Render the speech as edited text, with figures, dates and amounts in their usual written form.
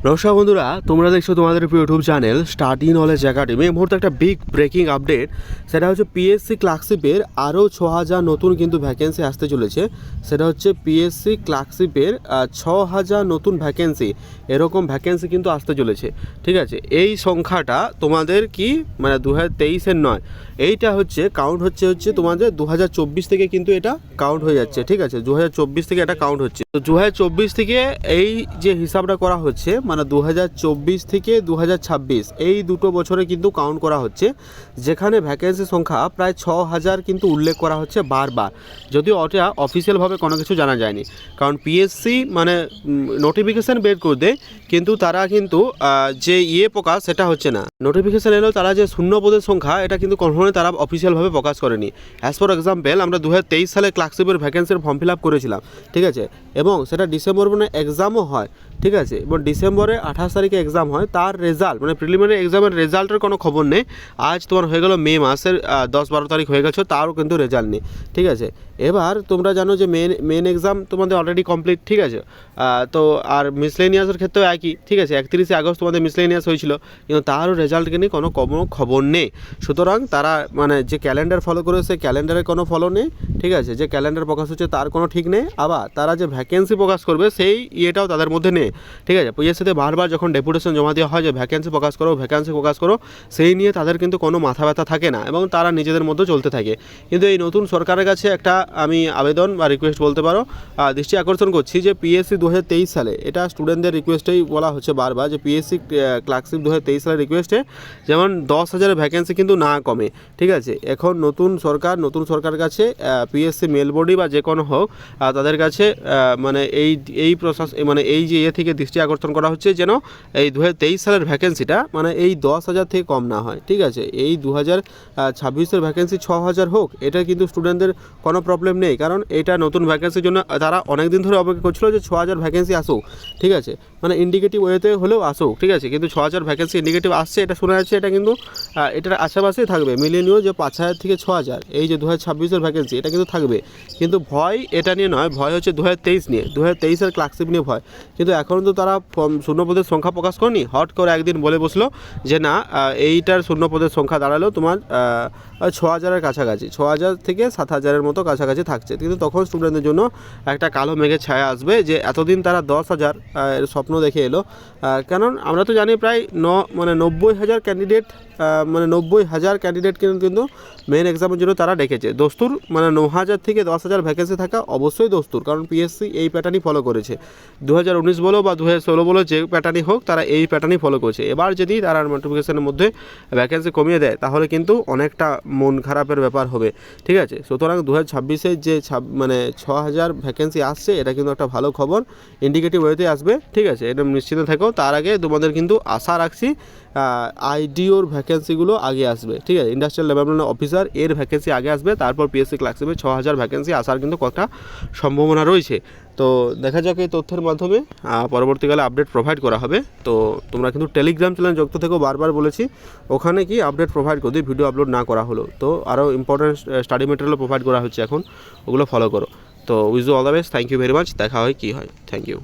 নমস্কার বন্ধুরা, তোমরা দেখছো তোমাদের YouTube channel study knowledge academy. এই মুহূর্তে একটা বিগ ব্রেকিং আপডেট, সেটা হচ্ছে পিএসসি ক্লার্কশিপের আরও 6000 নতুন কিন্তু ভ্যাকেন্সি আসতে চলেছে। সেটা হচ্ছে পিএসসি ক্লার্কশিপের 6000 নতুন ভ্যাকেন্সি, এরকম ভ্যাকেন্সি কিন্তু আসতে চলেছে। ঠিক আছে, এই সংখ্যাটা তোমাদের কি মানে 2023-এর নয়, এইটা হচ্ছে কাউন্ট হচ্ছে তোমাদের 2024 থেকে কিন্তু এটা কাউন্ট হয়ে যাচ্ছে। ঠিক আছে, 2024 থেকে এটা কাউন্ট হচ্ছে। তো 2024 থেকে এই যে হিসাবটা করা হচ্ছে, মানে 2024 থেকে 2026 এই দুটো বছরে কিন্তু কাউন্ট করা হচ্ছে, যেখানে ভ্যাকেন্সি সংখ্যা প্রায় 6000 কিন্তু উল্লেখ করা হচ্ছে বারবার, যদিও ওটা অফিসিয়ালভাবে কোনো কিছু জানা যায়নি। কারণ পিএসসি মানে নোটিফিকেশান বের করে দেয়, কিন্তু তারা কিন্তু যে প্রকাশ সেটা হচ্ছে না। নোটিফিকেশান এলেও তারা যে শূন্য পদের সংখ্যা এটা কিন্তু কখনোই তারা অফিসিয়ালভাবে প্রকাশ করেনি। অ্যাজ ফর এক্সাম্পল, আমরা 2023 সালে ক্লার্কশিপের ভ্যাকেন্সির ফর্ম ফিল আপ করেছিলাম। ঠিক আছে, এবং সেটা ডিসেম্বর মানে এক্সামও হয়। ঠিক আছে, এবং ডিসেম্বরে 28 তারিখে এক্সাম হয়, তার রেজাল্ট মানে প্রিলিমিনারি এক্সামের রেজাল্টের কোনো খবর নেই। আজ তোমার হয়ে গেল মে মাসের 10-12 তারিখ হয়ে গেছে, তারও কিন্তু রেজাল্ট নেই। ঠিক আছে, এবার তোমরা জানো যে মেন এক্সাম তোমাদের অলরেডি কমপ্লিট। ঠিক আছে, তো আর মিসলেনিয়াসের ক্ষেত্রেও একই। ঠিক আছে, 31 আগস্ট তোমাদের মিসলেনিয়াস হয়েছিল, কিন্তু তারও রেজাল্টকে নিয়ে কোনো খবর নেই। সুতরাং তারা মানে যে ক্যালেন্ডার ফলো করে সেই ক্যালেন্ডারের কোনো ফলো নেই। ঠিক আছে, যে ক্যালেন্ডার প্রকাশ হচ্ছে তার কোনো ঠিক নেই। আবার তারা যে ভ্যাকেন্সি প্রকাশ করবে সেই ইয়েটাও তাদের মধ্যে নেই। ঠিক আছে, পিএসসিতে বারবার যখন ডেপুটেশন জমা দেওয়া হয় যে ভ্যাকেন্সি প্রকাশ করো, সেই নিয়ে তাদের কিন্তু কোনো মাথা ব্যথা থাকে না, এবং তারা নিজেদের মধ্যে চলতে থাকে। কিন্তু এই নতুন সরকারের কাছে একটা আমি আবেদন বা রিকোয়েস্ট বলতে পারো, দৃষ্টি আকর্ষণ করছি যে পিএসসি 2023 সালে, এটা স্টুডেন্টদের রিকোয়েস্টেই বলা হচ্ছে বারবার, যে পিএসসি ক্লার্কশিপ 2023 সালের রিকোয়েস্টে যেমন 10,000 ভ্যাকেন্সি কিন্তু না কমে। ঠিক আছে, এখন নতুন সরকারের কাছে পিএসসি মেল বডি বা যে কোনো হোক, তাদের কাছে মানে এই প্রসেস মানে এই যে থেকে দৃষ্টি আকর্ষণ করা হচ্ছে যেন এই 2023 সালের ভ্যাকেন্সিটা মানে এই 10,000 থেকে কম না হয়। ঠিক আছে, এই 2026-এর ভ্যাকেন্সি 6000 হোক, এটা কিন্তু স্টুডেন্টদের কোনো প্রবলেম নেই। কারণ এটা নতুন ভ্যাকেন্সির জন্য তারা অনেক দিন ধরে অপেক্ষা করছিল যে 6000 ভ্যাকেন্সি আসুক। ঠিক আছে, মানে ইন্ডিকেটিভ ওয়েতে হলেও আসুক। ঠিক আছে, কিন্তু 6000 ভ্যাকেন্সি ইন্ডিকেটিভ আসছে, এটা শোনা যাচ্ছে, এটা কিন্তু এটার আশেপাশেই থাকবে। মিলিয়ে নিও যে 5000 থেকে 6000 এই যে 2026-এর ভ্যাকেন্সি, এটা কিন্তু থাকবে। কিন্তু ভয় এটা নিয়ে নয়, ভয় হচ্ছে 2023 নিয়ে, 2023-এর ক্লার্কশিপ নিয়ে ভয়। কিন্তু এখন তো তারা শূন্যপদের সংখ্যা প্রকাশ করেনি, হট করে একদিন বলে বসলো যে না, এইটার শূন্যপদের সংখ্যা দাঁড়ালো তোমার 6000-এর কাছাকাছি, 6000 থেকে 7000-এর মতো কাছাকাছি থাকছে। কিন্তু তখন স্টুডেন্টদের জন্য একটা কালো মেঘের ছায়া আসবে, যে এতদিন তারা 10,000 এর স্বপ্ন দেখে এলো। কারণ আমরা তো জানি প্রায় 90,000 ক্যান্ডিডেট, মানে 90,000 ক্যান্ডিডেট কিন্তু মেন এক্সামের জন্য তারা ডেকেছে। দস্তুর মানে 9,000 থেকে 10,000 ভ্যাকেন্সি থাকা অবশ্যই দস্তুর, কারণ পিএসসি এই প্যাটার্নই ফলো করেছে। 2019 বলো বা 2016 বলো, যে প্যাটার্নই হোক, তারা এই প্যাটার্নই ফলো করেছে। এবার যদি তারা নোটিফিকেশনের মধ্যে ভ্যাকেন্সি কমিয়ে দেয়, তাহলে কিন্তু অনেকটা মন খারাপের ব্যাপার হবে। ঠিক আছে, সুতরাং 2026-এর যে মানে 6000 ভ্যাকেন্সি আসছে, এটা কিন্তু একটা ভালো খবর, ইন্ডিকেটিভ ওয়েতে আসবে। ঠিক আছে, এটা নিশ্চিত থেকো। তার আগে তোমাদের কিন্তু আশা রাখছি আইডিওর ভ্যাকেন্সিগুলো আগে আসবে। ঠিক আছে, ইন্ডাস্ট্রিয়াল ডেভেলপমেন্ট অফিসার এর ভ্যাকেন্সি আগে আসবে, তারপর পিএসসি ক্লার্কশিপে 6000 ভ্যাকেন্সি আসার কিন্তু কতটা সম্ভাবনা রয়েছে। তো দেখা যাক এই তথ্যের মাধ্যমে পরবর্তীকালে আপডেট প্রোভাইড করা হবে। তো তোমরা কিন্তু টেলিগ্রাম চ্যানেল যুক্ত থেকেও, বারবার বলেছি, ওখানে কি আপডেট প্রোভাইড করে দিই, ভিডিও আপলোড না করা হলো। তো আরও ইম্পর্টেন্ট স্টাডি মেটেরিয়ালও প্রোভাইড করা হচ্ছে এখন, ওগুলো ফলো করো। তো with all the best, thank you very much. দেখা হয় কি হয়, থ্যাংক ইউ।